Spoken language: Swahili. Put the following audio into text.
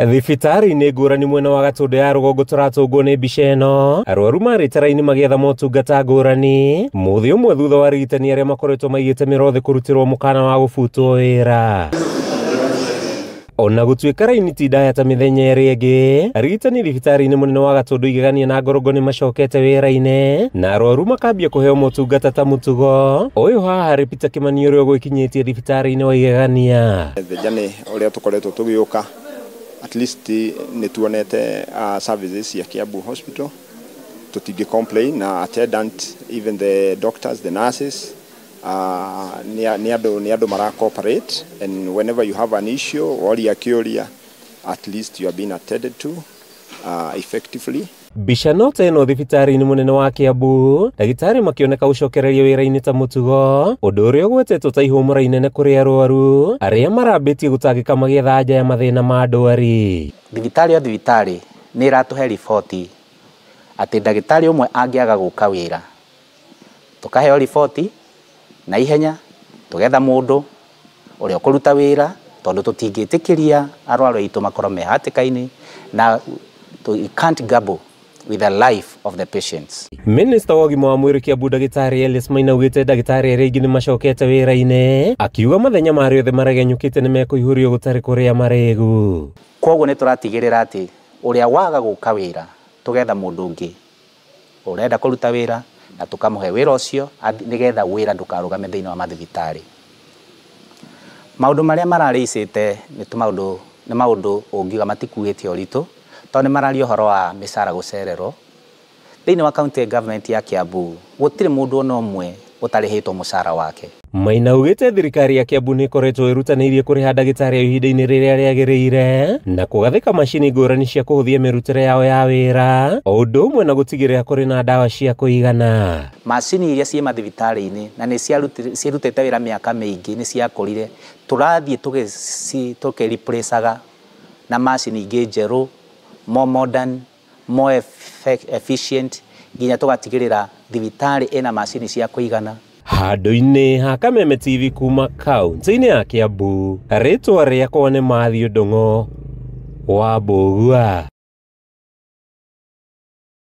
Thibitari-inĩ ngũrani mwena wa Gatũndũ ya rũgongo tũratũngwo nĩ mbica ĩno. Arwaru marĩ tara-inĩ magĩetha motungata ngũrani, mũthĩ ũmwe thutha wa arigitani arĩa makoretwo maigĩte mĩro thĩ kũrutĩrwo mũkana wa gũbutwo wĩra. Ona gũtuĩka raini ti ndaya ta mĩthenya ĩrĩ ĩngĩ, arigitani thibitari-inĩ mũnene wa Gatũndũ igegania na Ngorongo nĩ macokete wĩra-inĩ na arwaru makambia kũheo motungata ta mũtugo. Ũyũ haha harĩ Peter Kimani ũrĩa ũgũkinyĩtie thibitari-inĩ wa igegania. Thĩnjanĩ ũrĩa tũkoretwo tũgĩũka, at least nĩ tuonete services cia Kiambu Hospital, tũtingĩ complain na attendant, even the doctors, the nurses, ni andũ mara cooperate, and whenever you have an issue woria kĩũria, at least you are being attended to effectively. Mbica nota ĩno thibitari-inĩ mũnene wa Kiambu, ndagĩtarĩ makĩoneka gũcokereria wĩra-inĩ ta mũtugo, ũndũ ũrĩa ũgwetetwo ta ihũmũra inene kũrĩ arwaru arĩa marambĩtie gũtangĩka magĩetha anja ya mathĩna ma ndwari. Thibitarĩ o thibitarĩ nĩ ĩratũhe riboti atĩ ndagĩtarĩ ũmwe angĩaga gũka wĩra, tũkaheo riboti na ihenya, tũgetha mũndũ ũrĩa ũkũruta wĩra, tondũ tũtingĩtĩkĩria arwaru aitũ makorwo me hatĩka-inĩ, na you can't gamble with the life of the patients. Minister wa ũgima wa mwĩrĩ Kiambu ndagĩtarĩ Elias Maina augĩte ndagĩtarĩ arĩa aingĩ nĩ macokete wĩra-inĩ, akiuga mathenya marĩ othe maregenyũkĩte nĩ mekũihũrio gũtarĩ kũrĩa marĩgu. Koguo nĩ tũratigĩrĩra atĩ ũrĩa waga gũka wĩra, tũgetha mũndũ ũngĩ ũrenda kũruta wĩra na tũkamũhe wĩra ũcio nĩgetha wĩra ndũkarũgame thĩinĩ wa mathibitarĩ. Maũndũ marĩa mararĩcĩte nĩ maũndũ ũngiuga matikuĩte ũritũ, tondũ nĩ mararia ũhoro wa mĩcara gũcererwo. Thĩinĩ wa county government ya Kiambu gũtirĩ mũndũ ona ũmwe ũtarĩhĩtwo mũcara wake. Maina augĩte thirikari ya Kiambu nĩ ĩkoretwo ĩrutanĩirie kũrĩha ndagĩtarĩ ihinda-inĩ rĩrĩa rĩagĩrĩire na kũgathĩka macini ngũrani cia kũhũthia mĩrutĩre yao ya wĩra, o ũndũ ũmwe na gũtigĩrĩra kũrĩ na ndawa cia kũigana. Macini iria ciĩ mathibitarĩ-inĩ na nĩ ciarutĩte wĩra mĩaka mĩingĩ nĩ ciakũrire, tũrathiĩ tũkĩreplacaga na macini ingĩ njerũ, more modern, more efficient, nginya tũgatigĩrĩra thibitarĩ ĩna macini cia kũigana. Handũ-inĩ ha Kameme TV kuma kaunti-inĩ ya Kiambu, rĩtwa rĩakwa nĩ Matthew Ndung'u wa Mbũgua.